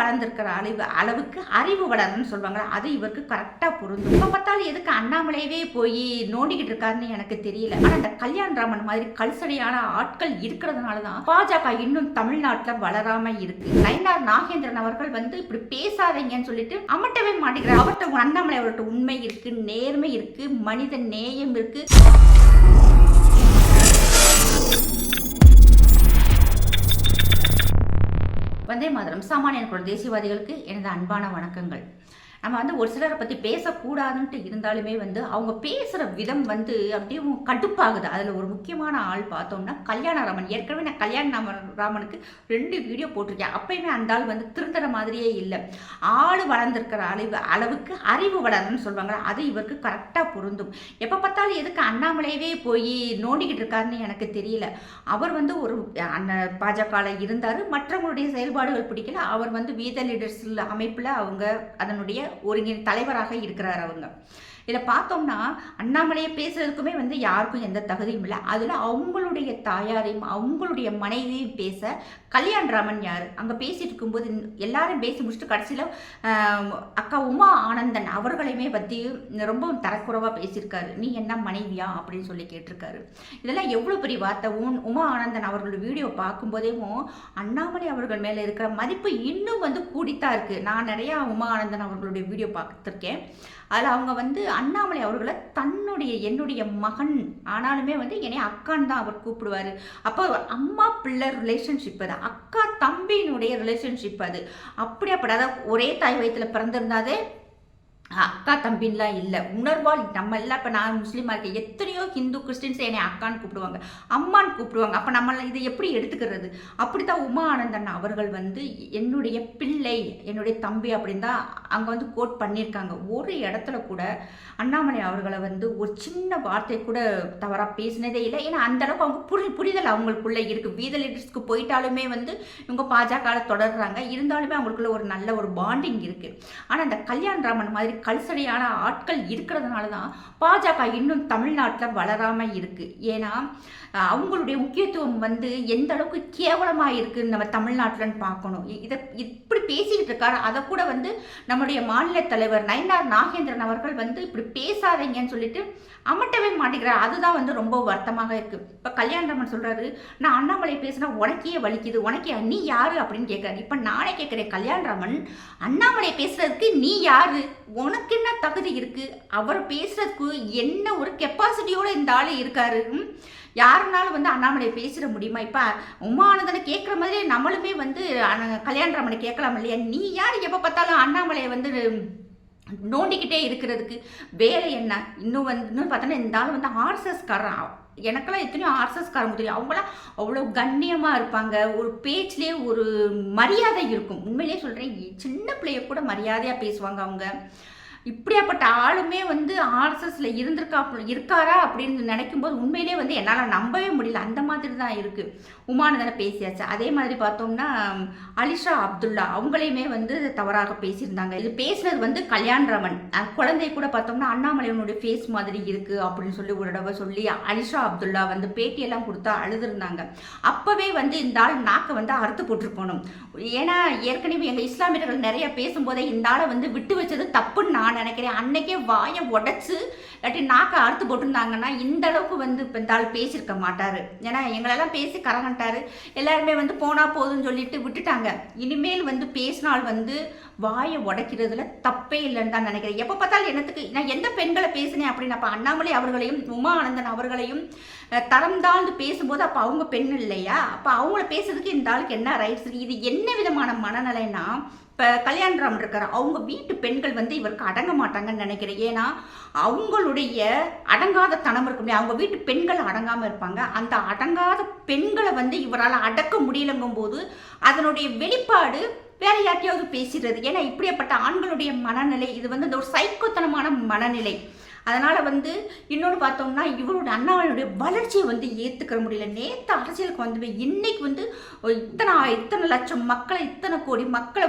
வளர்ந்திருக்கிற அளவுக்கு அறிவு வளரும்னு சொல்லுவாங்க. அது இவருக்கு கரெக்டா பொருந்தும். இப்ப பார்த்தாலும் எதுக்கு அண்ணாமலையவே போய் நோண்டிக்கிட்டு இருக்காருன்னு எனக்கு தெரியல. ஆனா இந்த கல்யாணராமன் மாதிரி கல்சடியான ஆட்கள் இருக்கிறதுனாலதான் பாஜக இன்னும் தமிழ்நாட்டுல வளராம இருக்கு. நயினார் நாகேந்திரன் அவர்கள் இப்படி பேசாதீங்கன்னு சொல்லிட்டு அமட்டவே மாட்டேங்கிறார். அவர்கிட்ட அண்ணாமலை அவர்கிட்ட உண்மை இருக்கு, நேர்மை இருக்கு, மனித நேயம் இருக்கு. வந்தே மாதரம். சாமானியன் குரல் தேசியவாதிகளுக்கு எனது அன்பான வணக்கங்கள். நம்ம ஒரு சிலரை பற்றி பேசக்கூடாதுன்ட்டு இருந்தாலுமே அவங்க பேசுகிற விதம் அப்படியே கடுப்பாகுது. அதில் ஒரு முக்கியமான ஆள் பார்த்தோம்னா கல்யாணராமன். ஏற்கனவே நான் கல்யாணராமனுக்கு 2 வீடியோ போட்டிருக்கேன். அப்பயுமே அந்த ஆள் திருந்துற மாதிரியே இல்லை. ஆள் வளர்ந்துருக்கிற அளவுக்கு அறிவு வளரும்னு சொல்லுவாங்க. அது இவருக்கு கரெக்டாக பொருந்தும். எப்போ பார்த்தாலும் எதுக்கு அண்ணாமலையவே போய் நோண்டிக்கிட்டு இருக்காருன்னு எனக்கு தெரியல. அவர் ஒரு பாஜகவில் இருந்தார். மற்றவங்களுடைய செயல்பாடுகள் பிடிக்கல. அவர் வீத லீடர்ஸ் அமைப்பில் அவங்க அதனுடைய ஒருங்கிணைந்த தலைவராக இருக்கிறார். அவங்க இதில் பார்த்தோம்னா அண்ணாமலையை பேசுறதுக்குமே யாருக்கும் எந்த தகுதியும் இல்லை. அதில் அவங்களுடைய தாயாரையும் அவங்களுடைய மனைவியையும் பேச கல்யாணராமன் யார் அங்கே பேசிட்டு இருக்கும்போது எல்லாரும் பேசி முடிச்சுட்டு கடைசியில் அக்கா உமா ஆனந்தன் அவர்களையுமே பற்றி ரொம்ப தரக்குறைவாக பேசியிருக்காரு. நீ என்ன மனைவியா அப்படின்னு சொல்லி கேட்டிருக்காரு. இதெல்லாம் எவ்வளோ பெரிய வார்த்தை. உமா ஆனந்தன் அவர்களோட வீடியோ பார்க்கும்போதேவும் அண்ணாமலை அவர்கள் மேலே இருக்கிற மதிப்பு இன்னும் கூடித்தான் இருக்குது. நான் நிறையா உமா ஆனந்தன் அவர்களுடைய வீடியோ பார்த்துருக்கேன். அதில் அவங்க அண்ணாமலை அவர்களை என்னுடைய மகன் ஆனாலுமே என்னை அக்கான்னு தான் அவர் கூப்பிடுவார். அப்போ அம்மா பிள்ளை ரிலேஷன்ஷிப், அது அக்கா தம்பியினுடைய ரிலேஷன்ஷிப். அது அப்படியாப்பட்ட அதாவது ஒரே தாய் வயிற்றில் பிறந்திருந்தாதே அக்கா தம்பின்லாம் இல்லை. உணர்வால் நம்ம எல்லாம் இப்போ நான் முஸ்லீமாக இருக்கேன், எத்தனையோ ஹிந்து கிறிஸ்டின்ஸ் என்னை அக்கான்னு கூப்பிடுவாங்க, அம்மான்னு கூப்பிடுவாங்க. அப்போ நம்ம இதை எப்படி எடுத்துக்கிறது? அப்படித்தான் உமா ஆனந்தன் அவர்கள் என்னுடைய பிள்ளை, என்னுடைய தம்பி அப்படின்னு தான் அங்கே கோட் பண்ணியிருக்காங்க. ஒரு இடத்துல கூட அண்ணாமலை அவர்களை ஒரு சின்ன வார்த்தை கூட தவறாக பேசினதே இல்லை. ஏன்னா அந்தளவுக்கு அவங்க புரிதல் அவங்களுக்குள்ளே இருக்குது. வீத லீடர்ஸ்க்கு போயிட்டாலுமே இவங்க பாஜகவில் தொடர்றாங்க. இருந்தாலுமே அவங்களுக்குள்ள ஒரு நல்ல ஒரு பாண்டிங் இருக்குது. ஆனால் அந்த கல்யாணராமன் மாதிரி கல்சடியான ஆட்கள் இருக்கிறதுனால தான் பாஜக இன்னும் தமிழ்நாட்டில் வளராம இருக்கு. ஏன்னா அவங்களுடைய முக்கியத்துவம் எந்த அளவுக்கு கேவலமாக இருக்குன்னு நம்ம தமிழ்நாட்டில்னு பார்க்கணும். இதை இப்படி பேசிக்கிட்டு இருக்காரு. அதை கூட நம்முடைய மாநில தலைவர் நயினார் நாகேந்திரன் அவர்கள் இப்படி பேசாதீங்கன்னு சொல்லிட்டு அமட்டவே மாட்டேங்கிறார். அதுதான் ரொம்ப வருத்தமாக இருக்கு. இப்போ கல்யாணராமன் சொல்றாரு, நான் அண்ணாமலை பேசினா உனக்கே வலிக்குது, உனக்கே நீ யாரு அப்படின்னு கேட்கறாரு. இப்போ நானே கேட்குறேன், கல்யாணராமன் அண்ணாமலை பேசுறதுக்கு நீ யாரு? உனக்கு என்ன தகுதி இருக்கு? அவர் பேசுறதுக்கு என்ன ஒரு கெப்பாசிட்டியோட இந்த ஆள் இருக்காரு? யாருனாலும் அண்ணாமலை பேசிட முடியுமா? இப்போ உமானந்தனை கேட்குற மாதிரி நம்மளுமே கல்யாணராமனை கேட்கலாம் இல்லையா? நீ யார் எப்போ பார்த்தாலும் அண்ணாமலையை நோண்டிக்கிட்டே இருக்கிறதுக்கு வேலை என்ன? இன்னும் பார்த்தோன்னா இந்த ஆள் ஆர்எஸ்எஸ்காரன். எனக்கெல்லாம் எத்தனையோ ஆர்எஸ்எஸ்காரங்க தெரியும். அவங்களாம் அவ்வளோ கண்ணியமாக இருப்பாங்க. ஒரு பேச்சிலே ஒரு மரியாதை இருக்கும். உண்மையிலே சொல்கிறேன், சின்ன பிள்ளைய கூட மரியாதையாக பேசுவாங்க அவங்க. இப்படியாப்பட்ட ஆளுமே ஆர்எஸ்எஸ்ல இருக்காரா அப்படின்னு நினைக்கும் போது உண்மையிலே என்னால் நம்பவே முடியல. அந்த மாதிரி தான் இருக்கு. உமானந்தனை பேசியாச்சு. அதே மாதிரி பார்த்தோம்னா அலிஷா அப்துல்லா அவங்களையுமே தவறாக பேசியிருந்தாங்க. இது பேசுனது கல்யாணராமன். குழந்தை கூட பார்த்தோம்னா அண்ணாமலையனுடைய ஃபேஸ் மாதிரி இருக்கு அப்படின்னு சொல்லி ஒரு தடவை சொல்லி அலிஷா அப்துல்லா பேட்டியெல்லாம் கொடுத்தா அழுதுருந்தாங்க. அப்பவே இந்த ஆள் நாக்கை அறுத்து போட்டிருக்கணும். ஏன்னா ஏற்கனவே எங்கள் இஸ்லாமியர்கள் நிறைய பேசும்போதே இந்த ஆளை விட்டு வச்சது தப்புன்னு நான் நினைக்கிறேன். அன்னைக்கே வாயை உடைச்சு இல்லாட்டி நாக்கை அறுத்து போட்டிருந்தாங்கன்னா இந்த அளவுக்கு இப்போ இந்த ஆள் பேசியிருக்க மாட்டாரு. ஏன்னா எங்களெல்லாம் பேசி கரகண்டாரு. எல்லாருமே போனா போதுன்னு சொல்லிட்டு விட்டுட்டாங்க. இனிமேல் பேசினால் வாயை உடைக்கிறதுல தப்பே இல்லைன்னு தான் நினைக்கிறேன். எப்போ பார்த்தாலும் என்னத்துக்கு நான் எந்த பெண்களை பேசினேன் அப்படின்னு அப்போ அண்ணாமலை அவர்களையும் உமா ஆனந்தன் அவர்களையும் தரம் தாழ்ந்து பேசும்போது அப்போ அவங்க பெண் இல்லையா? அப்போ அவங்கள பேசுறதுக்கு இந்த ஆளுக்கு என்ன ரைட்ஸ்? இது என்ன விதமான மனநிலைன்னா, இப்போ கல்யாணராமன் இருக்காரு, அவங்க வீட்டு பெண்கள் இவருக்கு அடங்க மாட்டாங்கன்னு நினைக்கிறேன். ஏன்னா அவங்களுடைய அடங்காத தனம் இருக்க முடியாது. அவங்க வீட்டு பெண்கள் அடங்காமல் இருப்பாங்க. அந்த அடங்காத பெண்களை இவரால் அடக்க முடியலங்கும் போது அதனுடைய வெளிப்பாடு வேற யார்ட்டையாவது பேசிடுறது. ஏன்னா இப்படியாப்பட்ட ஆண்களுடைய மனநிலை இது இந்த ஒரு சைக்கோத்தனமான மனநிலை. அதனால் இன்னொன்று பார்த்தோம்னா இவரோட அண்ணாமலையுடைய வளர்ச்சியை ஏற்றுக்கிற முடியல. நேற்று அரசியலுக்கு இன்னைக்கு இத்தனை லட்சம் மக்களை, இத்தனை கோடி மக்களை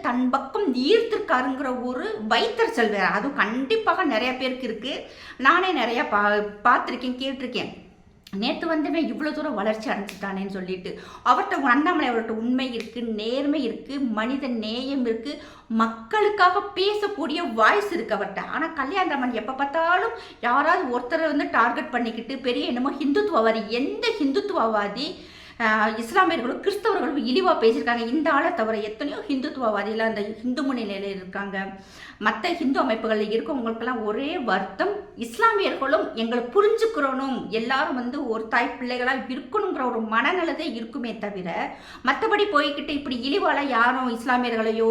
தன் பக்கம் ஈர்த்திருக்காருங்கிற ஒரு வைத்தறிச்சல் வேறு. அதுவும் கண்டிப்பாக நிறைய பேருக்கு இருக்குது. நானே நிறையா பார்த்துருக்கேன், கேட்டிருக்கேன். நேற்று வந்துமே இவ்வளோ தூரம் வளர்ச்சி அடைஞ்சிட்டானேன்னு சொல்லிட்டு அவர்கிட்ட அண்ணாமலை அவர்கிட்ட உண்மை இருக்குது, நேர்மை இருக்குது, மனித நேயம் இருக்குது, மக்களுக்காக பேசக்கூடிய வாய்ஸ் இருக்குது அவர்கிட்ட. ஆனால் கல்யாணராமன் எப்போ பார்த்தாலும் யாராவது ஒருத்தரை வந்து டார்கெட் பண்ணிக்கிட்டு பெரிய என்னமோ ஹிந்துத்துவவாதி, எந்த ஹிந்துத்துவவாதி இஸ்லாமியர்களும் கிறிஸ்தவர்களும் இழிவாக பேசியிருக்காங்க. இந்த ஆளை தவிர எத்தனையோ ஹிந்துத்துவவாதியில் அந்த இந்து முன்னிலையில் இருக்காங்க. மற்ற ஹிந்து அமைப்புகளில் இருக்கவங்களுக்கெல்லாம் ஒரே வருத்தம், இஸ்லாமியர்களும் எங்களை புரிஞ்சுக்கிறணும், எல்லாரும் வந்து ஒரு தாய் பிள்ளைகளாக இருக்கணுங்கிற ஒரு மனநலதே இருக்குமே தவிர மற்றபடி போய்கிட்டு இப்படி இழிவால யாரும் இஸ்லாமியர்களையோ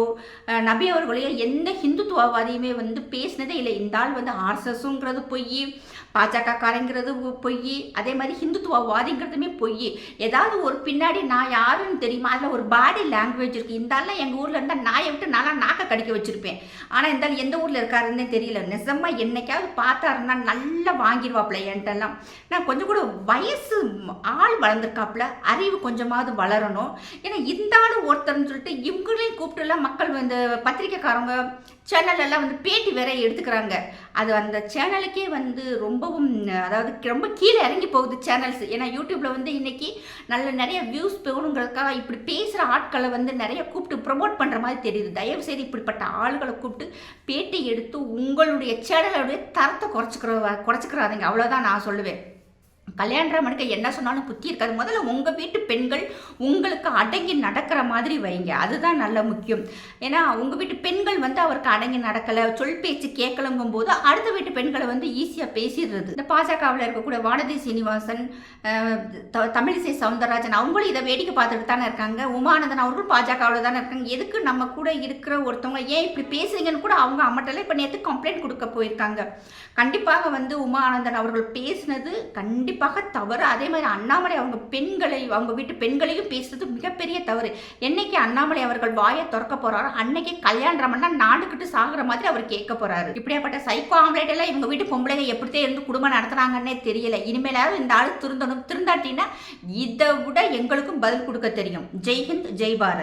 நபி அவர்களையோ எந்த ஹிந்துத்துவவாதியுமே வந்து பேசினதே இல்லை. இந்த ஆள் வந்து ஆர்எஸ்எஸ்ங்கிறது பொய், பாஜக காரங்கிறது பொய், அதே மாதிரி ஹிந்துத்துவவாதிங்கிறதுமே பொய். ஏதாவது ஒரு பின்னாடி நான் யாருன்னு தெரியுமா, அதில் ஒரு பாடி லாங்குவேஜ் இருக்குது. இந்த ஆள் எங்கள் ஊரில் இருந்தால் நாயை விட்டு நல்லா நாக்கை கடிக்க வச்சுருப்பேன். ஆனால் இந்த ஆள் எந்த ஊரில் இருக்காருன்னே தெரியல. நிஜமாக என்னைக்காவது பார்த்தாருன்னா நல்லா வாங்கிடுவாப்புல என்கிட்டலாம். நான் கொஞ்சம் கூட வயசு ஆள் வளர்ந்துருக்காப்புல, அறிவு கொஞ்சமாவது வளரணும். ஏன்னா இந்த ஆள் ஒருத்தர்னு சொல்லிட்டு இவங்களையும் கூப்பிட்டுலாம் மக்கள் வந்து பத்திரிக்கைக்காரங்க சேனல் எல்லாம் வந்து பேட்டி வேற எடுத்துக்கிறாங்க. அது அந்த சேனலுக்கே வந்து ரொம்பவும், அதாவது ரொம்ப கீழே இறங்கி போகுது சேனல்ஸ். ஏன்னா யூடியூப்ல வந்து இன்னைக்கு நிறைய வியூஸ் போகணுங்கிறதுக்காக இப்படி பேசுகிற ஆட்களை வந்து நிறைய கூப்பிட்டு ப்ரொமோட் பண்ணுற மாதிரி தெரியுது. தயவு செய்து இப்படிப்பட்ட ஆளுகளை கூப்பிட்டு பேட்டி எடுத்து உங்களுடைய சேனலுடைய தரத்தை குறைச்சிக்கிறாதீங்க, அவ்வளோதான் நான் சொல்லுவேன். கல்யாணராமனுக்கு என்ன சொன்னாலும் புத்தி இருக்காது. முதல்ல உங்கள் வீட்டு பெண்கள் உங்களுக்கு அடங்கி நடக்கிற மாதிரி வைங்க, அதுதான் நல்ல முக்கியம். ஏன்னா உங்கள் வீட்டு பெண்கள் வந்து அவருக்கு அடங்கி நடக்கலை, சொல் பேச்சு கேட்கலங்கும் போது அடுத்த வீட்டு பெண்களை வந்து ஈஸியாக பேசிடுறது. இந்த பாஜகவில் இருக்கக்கூடிய வானதி சீனிவாசன், தமிழிசை சவுந்தரராஜன் அவங்களும் இதை வேடிக்கை பார்த்துட்டு தானே இருக்காங்க. உமானந்தன் அவர்களும் பாஜகவில் தானே இருக்காங்க. எதுக்கு நம்ம கூட இருக்கிற ஒருத்தவங்க ஏன் இப்படி பேசுறீங்கன்னு கூட அவங்க அம்மட்டெல்லாம் இப்போ நேற்று கம்ப்ளைண்ட் கொடுக்க போயிருக்காங்க. கண்டிப்பாக வந்து உமானந்தன் அவர்கள் பேசினது கண்டிப்பாக தவறு. அதே மாதிரி அண்ணாமலை அவங்க வீட்டு பெண்களையும் பேசுறது மிகப்பெரிய தவறு. என்னைக்கு அண்ணாமலை அவர்கள் வாயை திறக்க போறாரோ அன்னைக்கு கல்யாணராமன் நாடுகிட்டு சாகுற மாதிரி அவர் கேட்க போறாரு. இப்படியாப்பட்ட சைக்கோ ஆம்லேட் எல்லாம் இவங்க வீட்டு பொம்பளைங்க எப்படித்தான் இருந்து குடும்பம் நடத்துறாங்கன்னே தெரியல. இனிமேலாவது இந்த ஆளு திருந்தாட்டினா இதை விட எங்களுக்கும் பதில் கொடுக்க தெரியும். ஜெய்ஹிந்த், ஜெய் பாரத்.